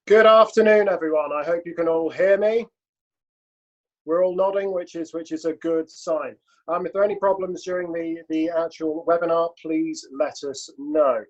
Good afternoon, everyone. I hope you can all hear me. We're all nodding, which is a good sign. If there are any problems during the actual webinar, please let us know.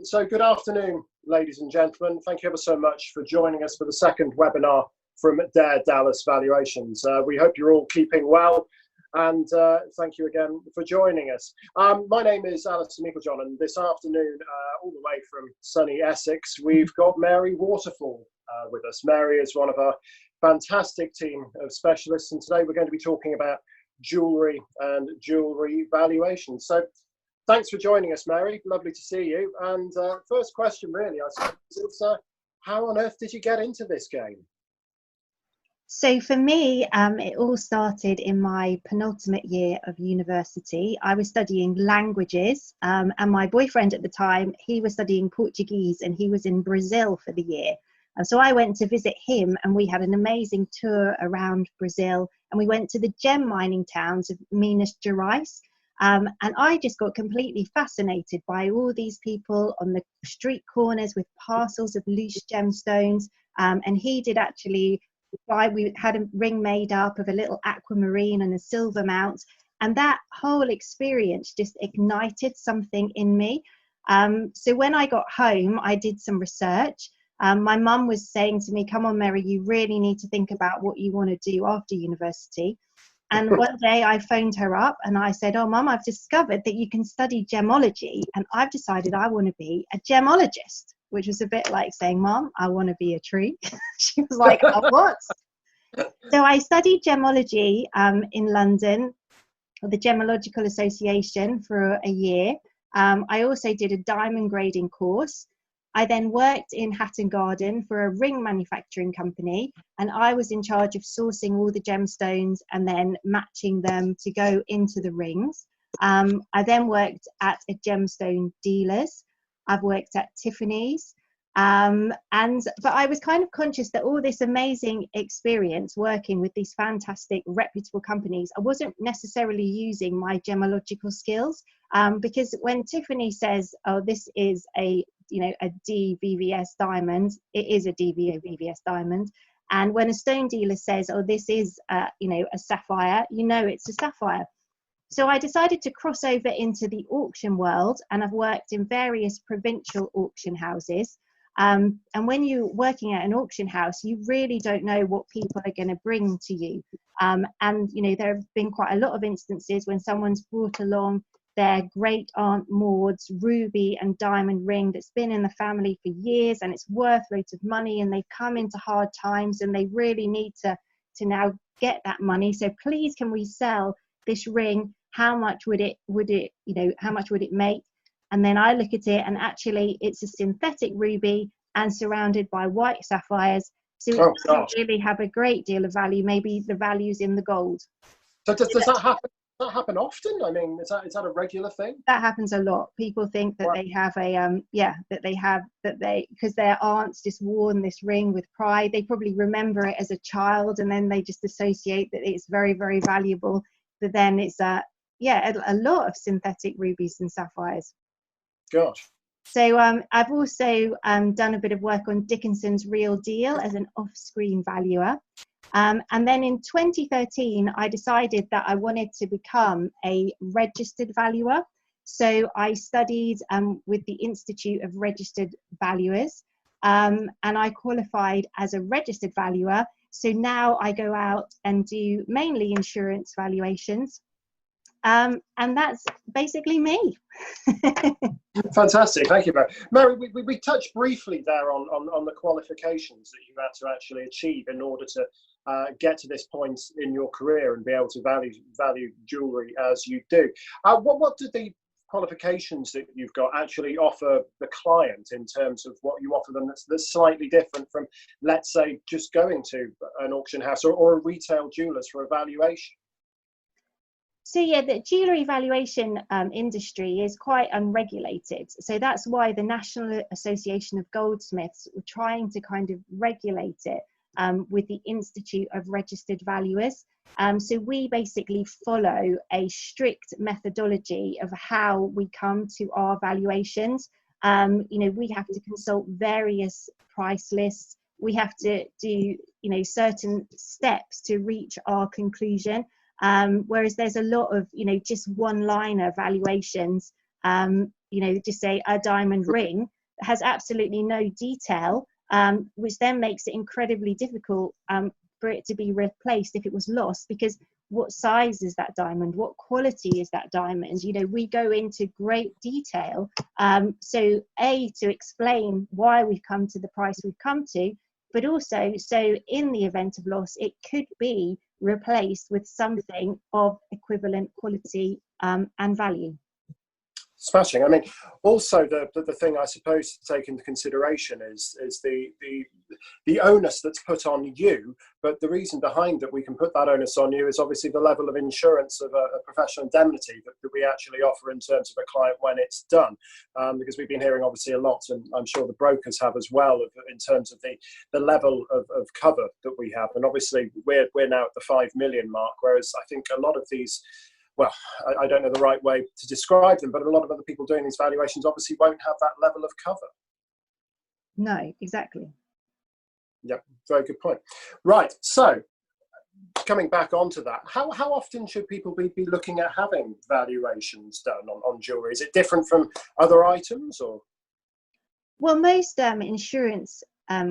So good afternoon, ladies and gentlemen. Thank you ever so much for joining us for the second webinar from Doerr Dallas Valuations. We hope you're all keeping well, and thank you again for joining us. My name is Alison Meiklejohn, and this afternoon, all the way from sunny Essex, we've got Mary Waterfall with us. Mary is one of our fantastic team of specialists, and today we're going to be talking about jewellery and jewellery valuation. So thanks for joining us, Mary. Lovely to see you. And first question, really, I suppose, is how on earth did you get into this game? So for me, it all started in my penultimate year of university. I was studying languages, and my boyfriend at the time, he was studying Portuguese, and he was in Brazil for the year. And so I went to visit him, and we had an amazing tour around Brazil, and we went to the gem mining towns of Minas Gerais. And I just got completely fascinated by all these people on the street corners with parcels of loose gemstones. And he did actually, we had a ring made up of a little aquamarine and a silver mount. And that whole experience just ignited something in me. So when I got home, I did some research. My mum was saying to me, come on, Mary, you really need to think about what you want to do after university. And one day I phoned her up and I said, oh, Mum, I've discovered that you can study gemology, and I've decided I want to be a gemologist, which was a bit like saying, Mum, I want to be a tree. She was like, oh, what? So I studied gemology in London, the Gemological Association, for a year. I also did a diamond grading course. I then worked in Hatton Garden for a ring manufacturing company, and I was in charge of sourcing all the gemstones and then matching them to go into the rings. I then worked at a gemstone dealer's. I've worked at Tiffany's. But I was kind of conscious that all this amazing experience working with these fantastic reputable companies, I wasn't necessarily using my gemological skills, because when Tiffany says, oh, this is a DVVS diamond, it is a DVVS diamond. And when a stone dealer says, oh, this is a sapphire, it's a sapphire. So I decided to cross over into the auction world, and I've worked in various provincial auction houses. And when you're working at an auction house, you really don't know what people are going to bring to you. And there have been quite a lot of instances when someone's brought along their great aunt Maud's ruby and diamond ring that's been in the family for years, and it's worth loads of money, and they've come into hard times and they really need to now get that money. So please, can we sell this ring? How much would it make? And then I look at it, and actually it's a synthetic ruby and surrounded by white sapphires. So it doesn't really have a great deal of value. Maybe the value's in the gold. So does that happen? Does that happen often? I mean, is that a regular thing? That happens a lot. People think that they have because their aunts just worn this ring with pride. They probably remember it as a child, and then they just associate that it's very, very valuable. But then it's a lot of synthetic rubies and sapphires. Gosh. So I've also done a bit of work on Dickinson's Real Deal as an off-screen valuer. And then in 2013, I decided that I wanted to become a registered valuer. So I studied with the Institute of Registered Valuers, and I qualified as a registered valuer. So now I go out and do mainly insurance valuations. And that's basically me. Fantastic, thank you, Mary. Mary, we touched briefly there on the qualifications that you had to actually achieve in order to get to this point in your career and be able to value jewellery as you do. What do the qualifications that you've got actually offer the client in terms of what you offer them that's slightly different from, let's say, just going to an auction house or a retail jeweller's for a valuation? So yeah, the jewellery valuation industry is quite unregulated. So that's why the National Association of Goldsmiths were trying to kind of regulate it with the Institute of Registered Valuers. So we basically follow a strict methodology of how we come to our valuations. We have to consult various price lists. We have to do, certain steps to reach our conclusion. Whereas there's a lot of, just one-liner valuations, just say a diamond ring that has absolutely no detail, which then makes it incredibly difficult for it to be replaced if it was lost, because what size is that diamond? What quality is that diamond? We go into great detail. So to explain why we've come to the price we've come to, but also so in the event of loss, it could be replaced with something of equivalent quality and value. Smashing. I mean, also the thing I suppose to take into consideration is the onus that's put on you, but the reason behind that we can put that onus on you is obviously the level of insurance of a professional indemnity that we actually offer in terms of a client when it's done, because we've been hearing obviously a lot, and I'm sure the brokers have as well, in terms of the level of cover that we have. And obviously we're now at the 5 million mark, whereas I think a lot of these, well, I don't know the right way to describe them, but a lot of other people doing these valuations obviously won't have that level of cover. No, exactly. Yep, very good point. Right, so coming back onto that, how often should people be looking at having valuations done on jewellery? Is it different from other items, or? Well, most insurance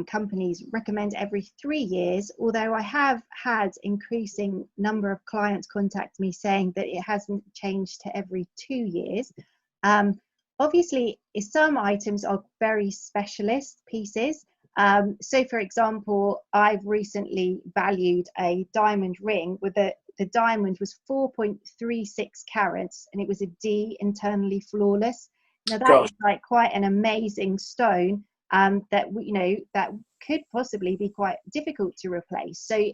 companies recommend every 3 years, although I have had increasing number of clients contact me saying that it hasn't changed to every 2 years. Obviously, some items are very specialist pieces. So, for example, I've recently valued a diamond ring with the diamond was 4.36 carats, and it was a D, internally flawless. Now that is like quite an amazing stone. That could possibly be quite difficult to replace. So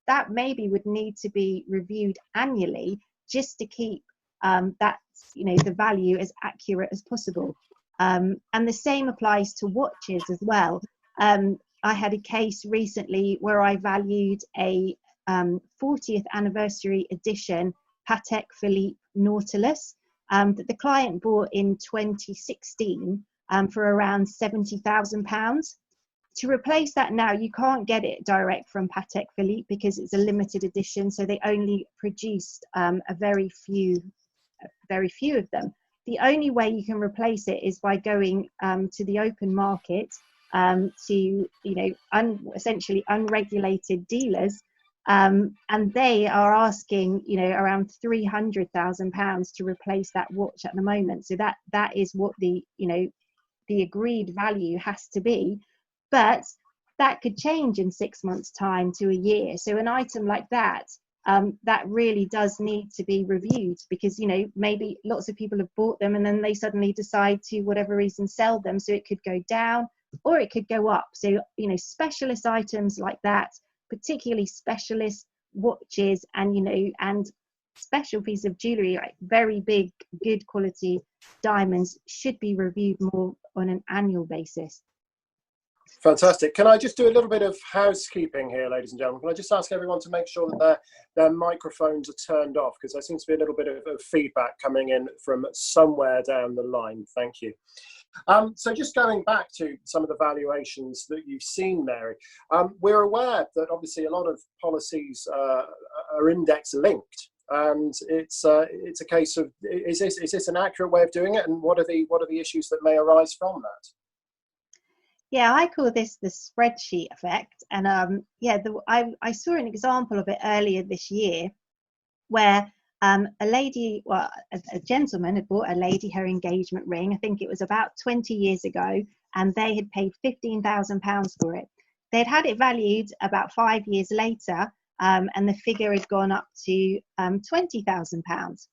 that maybe would need to be reviewed annually just to keep the value as accurate as possible. And the same applies to watches as well. I had a case recently where I valued a 40th anniversary edition Patek Philippe Nautilus that the client bought in 2016. For around £70,000. To replace that now, you can't get it direct from Patek Philippe because it's a limited edition, so they only produced a very few of them. The only way you can replace it is by going to the open market to essentially unregulated dealers, and they are asking around £300,000 to replace that watch at the moment. So that is what the agreed value has to be, but that could change in 6 months' time to a year. So an item like that, that really does need to be reviewed, because maybe lots of people have bought them and then they suddenly decide to, whatever reason, sell them. So it could go down or it could go up. So specialist items like that, particularly specialist watches and special piece of jewellery, like very big, good quality diamonds, should be reviewed more on an annual basis. Fantastic. Can I just do a little bit of housekeeping here, ladies and gentlemen? Can I just ask everyone to make sure that their microphones are turned off, because there seems to be a little bit of feedback coming in from somewhere down the line. Thank you. So just going back to some of the valuations that you've seen, Mary, we're aware that obviously a lot of policies are index linked. And it's a case of, is this an accurate way of doing it, and what are the issues that may arise from that? Yeah, I call this the spreadsheet effect, and I saw an example of it earlier this year, where a gentleman had bought a lady her engagement ring. I think it was about 20 years ago, and they had paid £15,000 for it. They'd had it valued about 5 years later. And the figure had gone up to £20,000.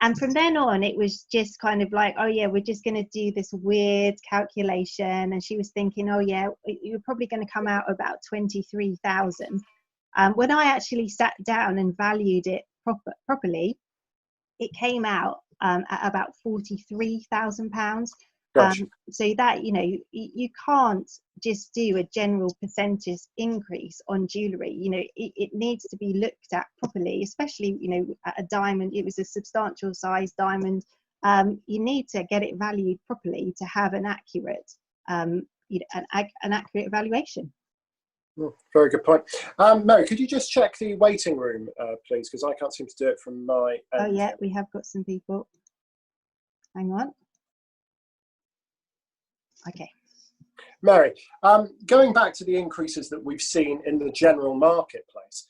And from then on, it was just kind of like, oh yeah, we're just going to do this weird calculation. And she was thinking, oh yeah, you're probably going to come out about 23,000. When I actually sat down and valued it properly, it came out at about £43,000. So that, you can't just do a general percentage increase on jewellery. It needs to be looked at properly, especially, a diamond. It was a substantial size diamond, you need to get it valued properly to have an accurate, an accurate valuation. Very good point. Mary, could you just check the waiting room, please? Because I can't seem to do it from my end. Oh yeah, we have got some people. Hang on. Okay. Mary, going back to the increases that we've seen in the general marketplace,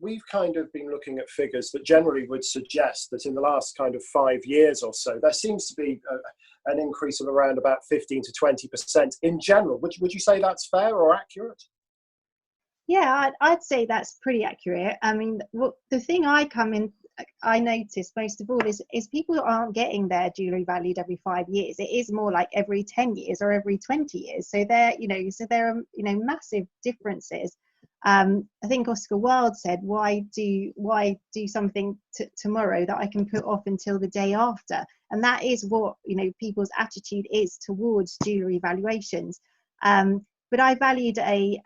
we've kind of been looking at figures that generally would suggest that in the last kind of 5 years or so, there seems to be an increase of around about 15 to 20% in general. Would you say that's fair or accurate? Yeah, I'd say that's pretty accurate. I mean, the thing I notice most of all is people aren't getting their jewellery valued every 5 years. It is more like every 10 years or every 20 years. So there are massive differences. I think Oscar Wilde said, why do something tomorrow that I can put off until the day after? And that is what, people's attitude is towards jewellery valuations. But I valued a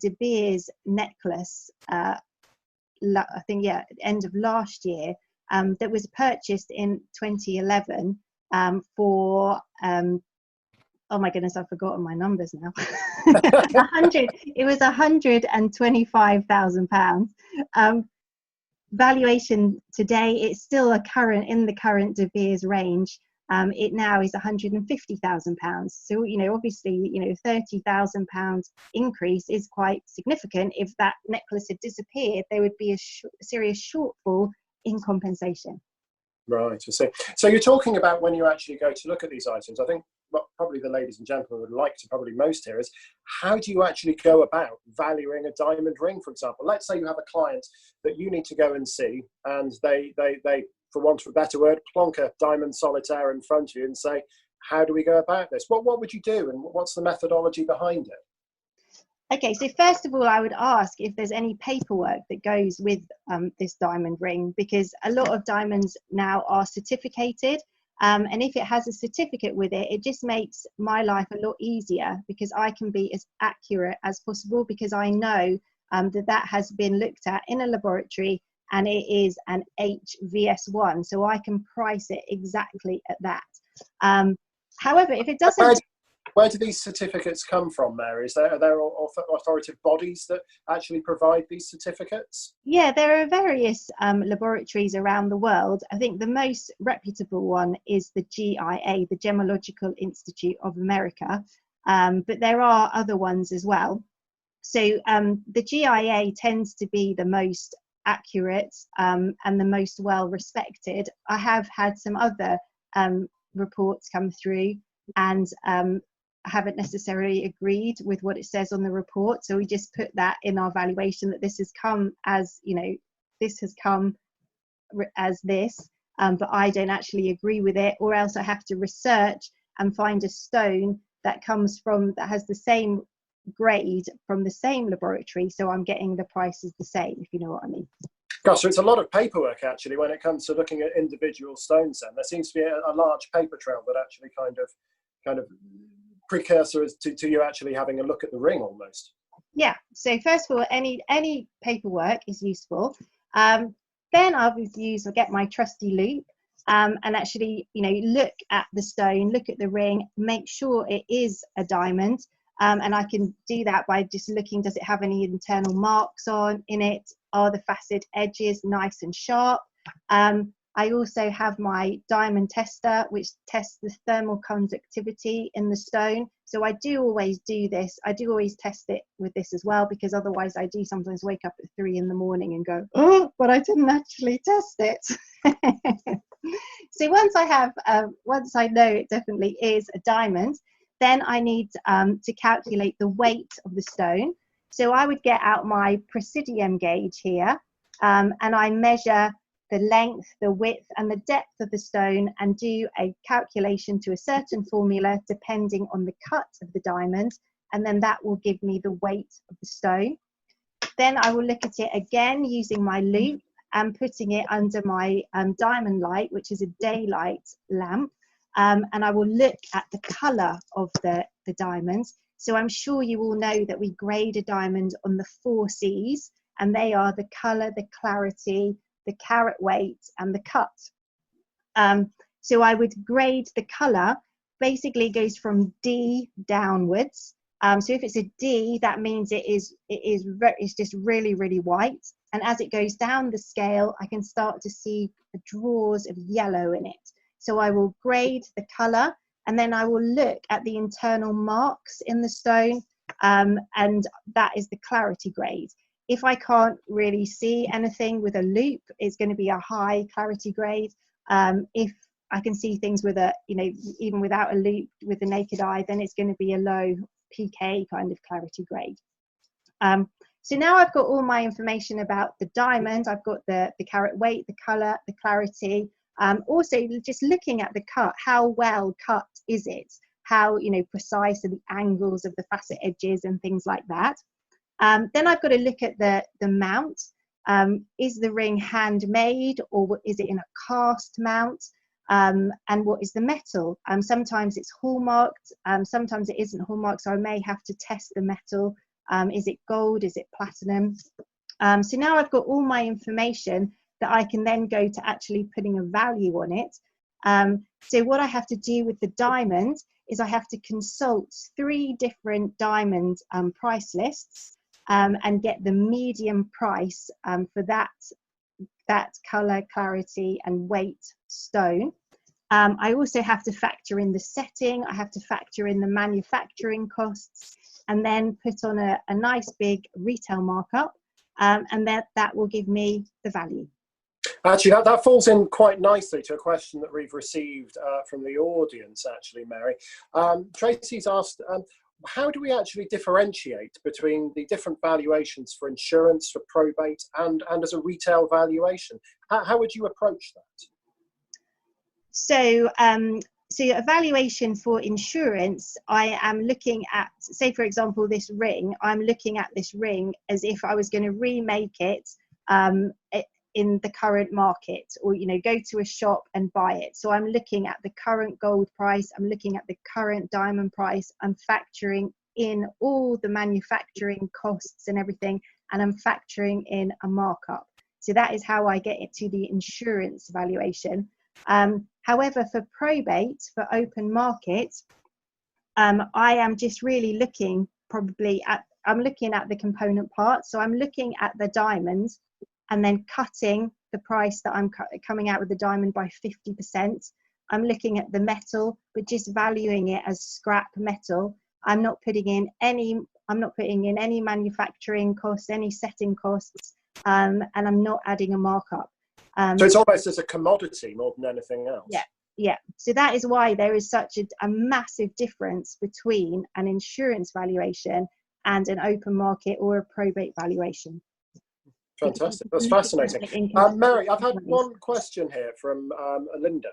De Beers necklace, I think, end of last year, that was purchased in 2011 for, oh my goodness, I've forgotten my numbers now. It was £125,000. Valuation today, it's still in the current De Beers range. It now is £150,000. So, obviously, £30,000 increase is quite significant. If that necklace had disappeared, there would be a serious shortfall in compensation. Right, I see. So you're talking about when you actually go to look at these items. I think what probably the ladies and gentlemen would like to probably most here is, how do you actually go about valuing a diamond ring, for example? Let's say you have a client that you need to go and see, and they for want of a better word, plonk a diamond solitaire in front of you and say, how do we go about this? What would you do, and what's the methodology behind it? Okay, so first of all, I would ask if there's any paperwork that goes with this diamond ring, because a lot of diamonds now are certificated. And if it has a certificate with it, it just makes my life a lot easier, because I can be as accurate as possible, because I know that has been looked at in a laboratory and it is an HVS1, so I can price it exactly at that. However, if it doesn't... Where do these certificates come from, Mary? Are there authoritative bodies that actually provide these certificates? Yeah, there are various laboratories around the world. I think the most reputable one is the GIA, the Gemological Institute of America, but there are other ones as well. So the GIA tends to be the most accurate and the most well respected. I have had some other reports come through, and I haven't necessarily agreed with what it says on the report, so we just put that in our valuation, that this has come as, this has come as this, but I don't actually agree with it, or else I have to research and find a stone that has the same grade from the same laboratory, so I'm getting the prices the same, if you know what I mean. Gosh, so it's a lot of paperwork actually when it comes to looking at individual stones. Then there seems to be a large paper trail that actually kind of precursor to you actually having a look at the ring almost. Yeah, so first of all, any paperwork is useful. Then I'll get my trusty loupe and actually look at the stone, look at the ring, make sure it is a diamond, and I can do that by just looking, does it have any internal marks in it, are the facet edges nice and sharp. I also have my diamond tester, which tests the thermal conductivity in the stone. So I do always do this. I do always test it with this as well, because otherwise I do sometimes wake up at 3 a.m. and go, oh, but I didn't actually test it. So once I know it definitely is a diamond, then I need to calculate the weight of the stone. So I would get out my presidium gauge here, and I measure the length, the width and the depth of the stone, and do a calculation to a certain formula depending on the cut of the diamond, and then that will give me the weight of the stone. Then I will look at it again using my loupe and putting it under my diamond light, which is a daylight lamp, and I will look at the colour of the diamonds. So I'm sure you all know that we grade a diamond on the 4 C's, and they are the colour, the clarity, the carat weight and the cut. So I would grade the color. Basically it goes from D downwards. So if it's a D, that means it's just really, really white. And as it goes down the scale, I can start to see the draws of yellow in it. So I will grade the color, and then I will look at the internal marks in the stone, and that is the clarity grade. If I can't really see anything with a loop, it's going to be a high clarity grade. If I can see things with a, even without a loop with the naked eye, then it's going to be a low PK kind of clarity grade. So now I've got all my information about the diamond. I've got the carat weight, the color, the clarity. Also just looking at the cut, how well cut is it? How precise are the angles of the facet edges and things like that. Then I've got to look at the mount. Is the ring handmade, or is it in a cast mount? And what is the metal? Sometimes it's hallmarked, sometimes it isn't hallmarked, so I may have to test the metal. Is it gold? Is it platinum? So now I've got all my information that I can then go to actually putting a value on it. So what I have to do with the diamond is I have to consult 3 different diamond price lists and get the medium price for that color, clarity and weight stone. I also have to factor in the setting, I have to factor in the manufacturing costs, and then put on a nice big retail markup, and that will give me the value. Actually, that falls in quite nicely to a question that we've received from the audience, actually, Mary. Tracy's asked, how do we actually differentiate between the different valuations for insurance, for probate, and as a retail valuation? How would you approach that? So, a valuation for insurance, I am looking at, say for example, this ring. I'm looking at this ring as if I was going to remake it in the current market, or go to a shop and buy it. So I'm looking at the current gold price, I'm looking at the current diamond price, I'm factoring in all the manufacturing costs and everything, and I'm factoring in a markup. So that is how I get it to the insurance valuation. However, for probate, for open market, I am just really looking I'm looking at the component parts. So I'm looking at the diamonds and then cutting the price that I'm coming out with the diamond by 50%. I'm looking at the metal, but just valuing it as scrap metal. I'm not putting in any manufacturing costs, any setting costs, and I'm not adding a markup. So it's almost as a commodity more than anything else. Yeah. So that is why there is such a massive difference between an insurance valuation and an open market or a probate valuation. Fantastic. That's fascinating. Mary, I've had one question here from Linda.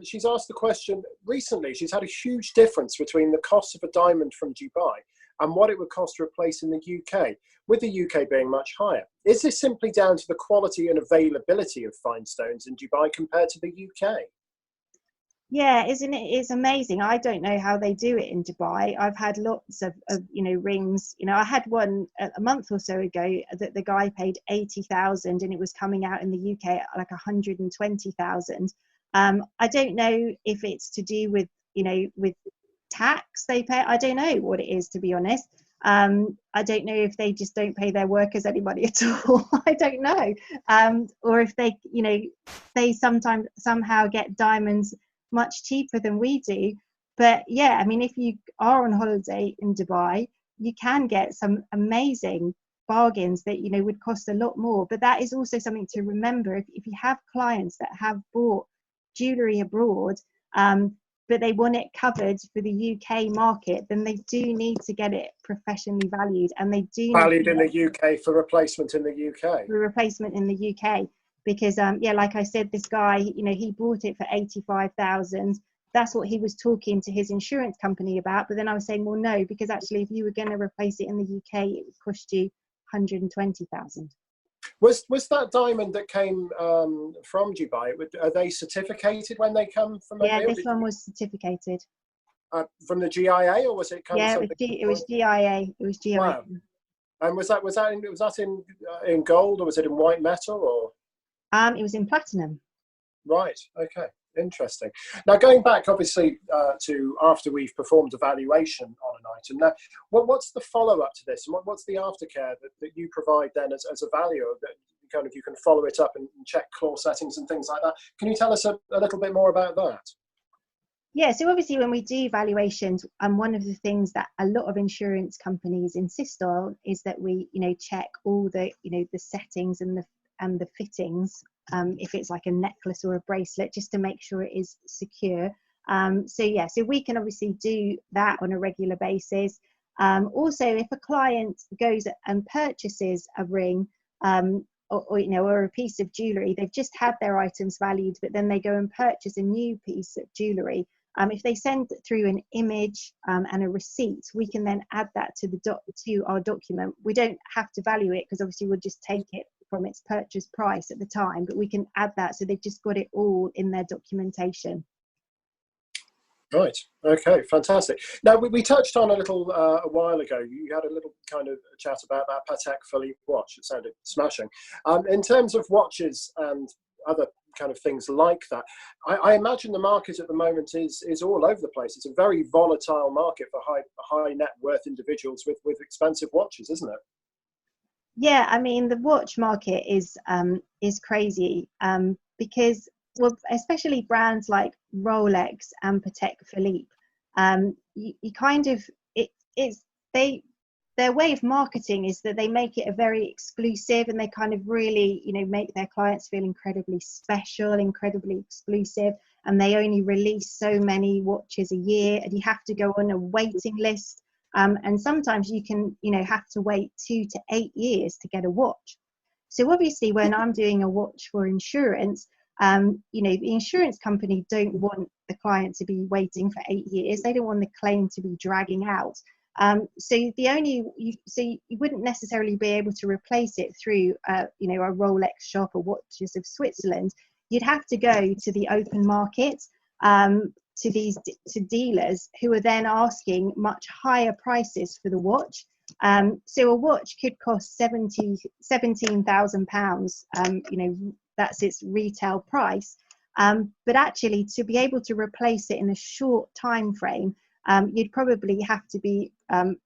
She's asked the question, recently she's had a huge difference between the cost of a diamond from Dubai and what it would cost to replace in the UK, with the UK being much higher. Is this simply down to the quality and availability of fine stones in Dubai compared to the UK? Yeah, isn't it? It's amazing. I don't know how they do it in Dubai. I've had lots of rings. I had one a month or so ago that the guy paid 80,000 and it was coming out in the UK at like 120,000. I don't know if it's to do with with tax they pay. I don't know what it is, to be honest. I don't know if they just don't pay their workers any money at all. I don't know. Or if they they somehow get diamonds much cheaper than we do. But yeah, I mean, if you are on holiday in Dubai, you can get some amazing bargains that would cost a lot more. But that is also something to remember. If you have clients that have bought jewellery abroad, but they want it covered for the UK market, then they do need to get it professionally valued, and they do valued in the UK for replacement in the UK. For replacement in the UK. Because yeah, like I said, this guy, he bought it for 85,000. That's what he was talking to his insurance company about. But then I was saying, well, no, because actually, if you were going to replace it in the UK, it would cost you 120,000. Was that diamond that came from Dubai? Are they certificated when they come from? Yeah, this one was certificated. From the GIA, or was it? Yeah, it was GIA. It was GIA. Wow. And was that in gold, or was it in white metal, or? It was in platinum. Right. Okay. Interesting. Now, going back, obviously, to after we've performed a valuation on an item, now, what's the follow-up to this? And what's the aftercare that you provide then as a valuer, that kind of you can follow it up and check clause settings and things like that? Can you tell us a little bit more about that? Yeah, so obviously when we do valuations, one of the things that a lot of insurance companies insist on is that we, check all the, the settings and the fittings, if it's like a necklace or a bracelet, just to make sure it is secure. So we can obviously do that on a regular basis. Also, if a client goes and purchases a ring, or a piece of jewellery, they've just had their items valued, but then they go and purchase a new piece of jewellery. If they send through an image and a receipt, we can then add that to our document. We don't have to value it, because obviously we'll just take it from its purchase price at the time, but we can add that, so they've just got it all in their documentation. Right. Okay. Fantastic. Now, we touched on a little a while ago. You had a little kind of chat about that Patek Philippe watch. It sounded smashing. In terms of watches and other kind of things like that, I imagine the market at the moment is all over the place. It's a very volatile market for high net worth individuals with expensive watches, isn't it? Yeah, I mean, the watch market is crazy, because, well, especially brands like Rolex and Patek Philippe, you kind of, their way of marketing is that they make it a very exclusive, and they kind of really, make their clients feel incredibly special, incredibly exclusive, and they only release so many watches a year, and you have to go on a waiting list. And sometimes you can, have to wait 2 to 8 years to get a watch. So obviously, when I'm doing a watch for insurance, the insurance company don't want the client to be waiting for 8 years. They don't want the claim to be dragging out. So you wouldn't necessarily be able to replace it through, a Rolex shop or Watches of Switzerland. You'd have to go to the open market, to dealers who are then asking much higher prices for the watch. So a watch could cost £17,000. That's its retail price. But actually, to be able to replace it in a short time frame, you'd probably have to be, have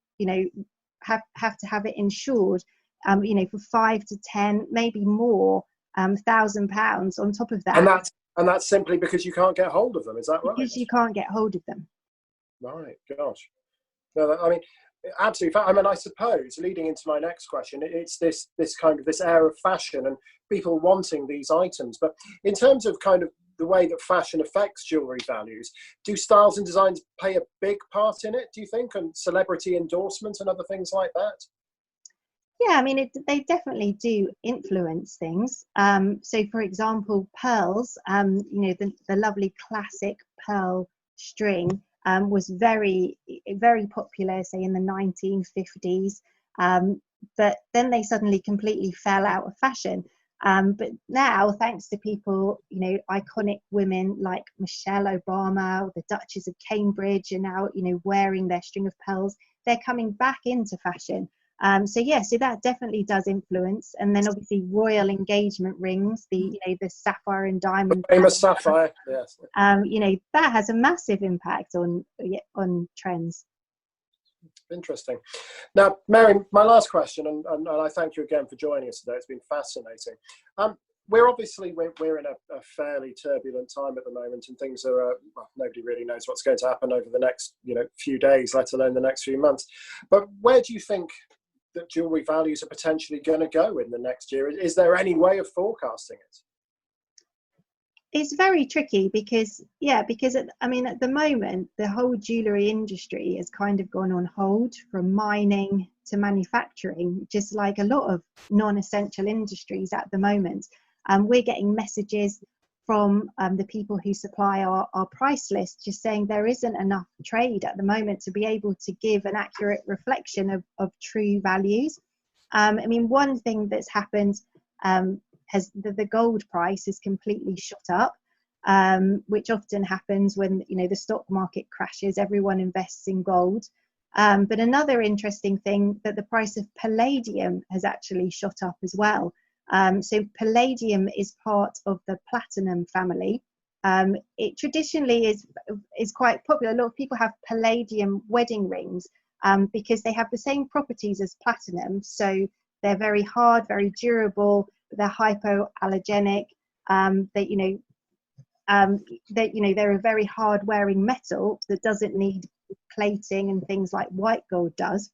to have it insured, for 5 to 10, maybe more, £1,000 on top of that. And that's simply because you can't get hold of them, is that right? Because you can't get hold of them. Right, gosh. No, I mean, absolutely. I mean, I suppose, leading into my next question, it's this kind of this air of fashion and people wanting these items. But in terms of kind of the way that fashion affects jewellery values, do styles and designs play a big part in it, do you think, and celebrity endorsements and other things like that? Yeah, I mean, they definitely do influence things. So, for example, pearls, the lovely classic pearl string was very, very popular, say, in the 1950s. But then they suddenly completely fell out of fashion. But now, thanks to people, iconic women like Michelle Obama, or the Duchess of Cambridge, are now, wearing their string of pearls. They're coming back into fashion. So that definitely does influence. And then obviously royal engagement rings, the sapphire and diamond, the famous sapphire, yes. That has a massive impact on trends. Interesting. Now, Mary, my last question, and I thank you again for joining us today. It's been fascinating. We're in a fairly turbulent time at the moment, and things are, nobody really knows what's going to happen over the next, few days, let alone the next few months. But where do you think that jewellery values are potentially going to go in the next year? Is there any way of forecasting it? It's very tricky because at the moment, the whole jewellery industry has kind of gone on hold, from mining to manufacturing, just like a lot of non-essential industries at the moment. We're getting messages from the people who supply our price list, just saying there isn't enough trade at the moment to be able to give an accurate reflection of true values. One thing that's happened, has the gold price has completely shot up, which often happens when the stock market crashes. Everyone invests in gold. But another interesting thing, that the price of palladium has actually shot up as well. So palladium is part of the platinum family, It traditionally is quite popular. A lot of people have palladium wedding rings because they have the same properties as platinum. So they're very hard, very durable, but they're hypoallergenic. They're a very hard wearing metal that doesn't need plating and things like white gold does.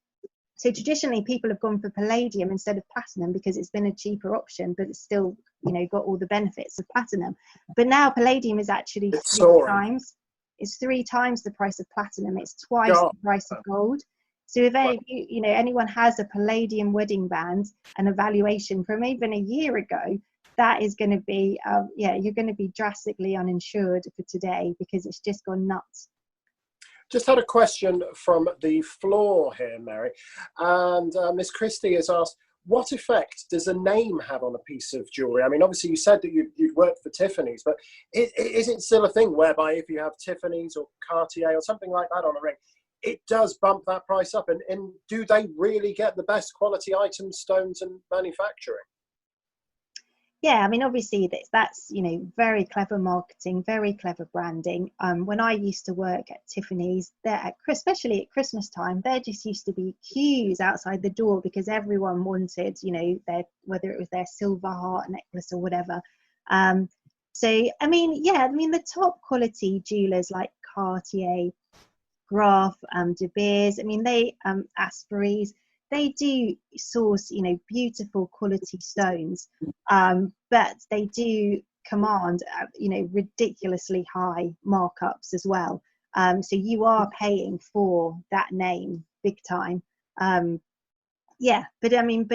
So traditionally people have gone for palladium instead of platinum because it's been a cheaper option, but it's still, got all the benefits of platinum. But now palladium is actually it's three times the price of platinum. It's twice the price of gold. So if anyone has a palladium wedding band and a valuation from even a year ago, that is going to be, you're going to be drastically uninsured for today because it's just gone nuts. Just had a question from the floor here, Mary, and Miss Christie has asked, what effect does a name have on a piece of jewellery? I mean, obviously you said that you'd worked for Tiffany's, but is it still a thing whereby if you have Tiffany's or Cartier or something like that on a ring, it does bump that price up? And do they really get the best quality items, stones and manufacturing? Yeah, I mean, obviously that's very clever marketing, very clever branding. When I used to work at Tiffany's, especially at Christmas time, there just used to be queues outside the door because everyone wanted, whether it was their silver heart necklace or whatever. The top quality jewelers like Cartier, Graf, De Beers, Asprey's, they do source, beautiful quality stones, but they do command, ridiculoly high markups as well. So you are paying for that name big time. But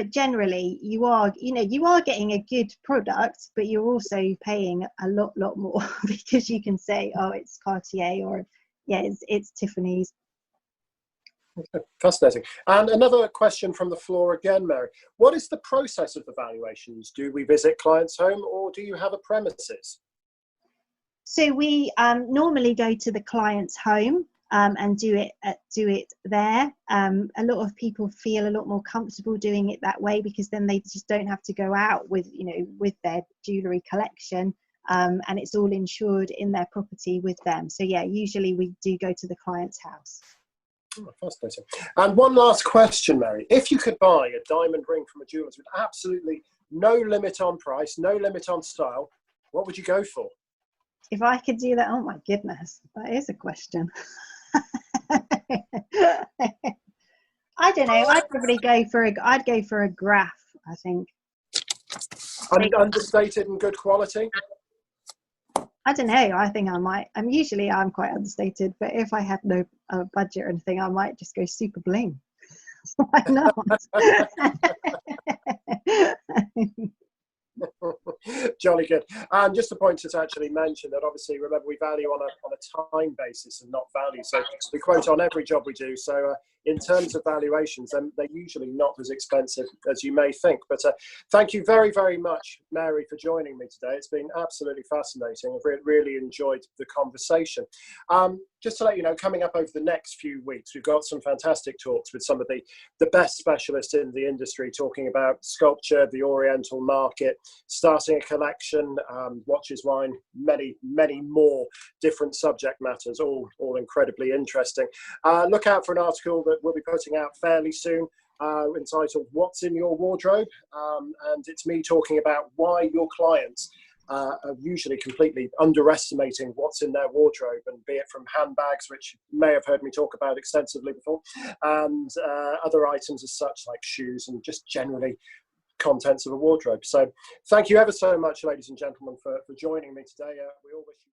generally you are getting a good product, but you're also paying a lot more because you can say, oh, it's Cartier, or it's Tiffany's. Fascinating. And another question from the floor again, Mary. What is the process of the valuations? Do we visit clients' home or do you have a premises? So we normally go to the client's home and do it there. A lot of people feel a lot more comfortable doing it that way because then they just don't have to go out with their jewellery collection, and it's all insured in their property with them. So yeah, usually we do go to the client's house. Oh, fascinating. And one last question, Mary. If you could buy a diamond ring from a jeweller's with absolutely no limit on price, no limit on style, what would you go for? If I could do that, oh my goodness, that is a question. I don't know. I'd probably go for a Graf, I think. Understated and good quality? I don't know. I think I might. I'm quite understated, but if I had no budget or anything, I might just go super bling. Why not? Jolly good. And just a point to actually mention that obviously, remember, we value on a time basis and not value. So we quote on every job we do. So in terms of valuations, they're usually not as expensive as you may think. But thank you very, very much, Mary, for joining me today. It's been absolutely fascinating. I've really enjoyed the conversation. Just to let you know, coming up over the next few weeks, we've got some fantastic talks with some of the best specialists in the industry, talking about sculpture, the Oriental market, starting a collection, watches, wine, many, many more different subject matters, all incredibly interesting. Look out for an article that we'll be putting out fairly soon, entitled What's in Your Wardrobe? And it's me talking about why your clients are usually completely underestimating what's in their wardrobe, and be it from handbags, which you may have heard me talk about extensively before, and other items as such like shoes and just generally contents of a wardrobe. So thank you ever so much, ladies and gentlemen, for joining me today. We all wish you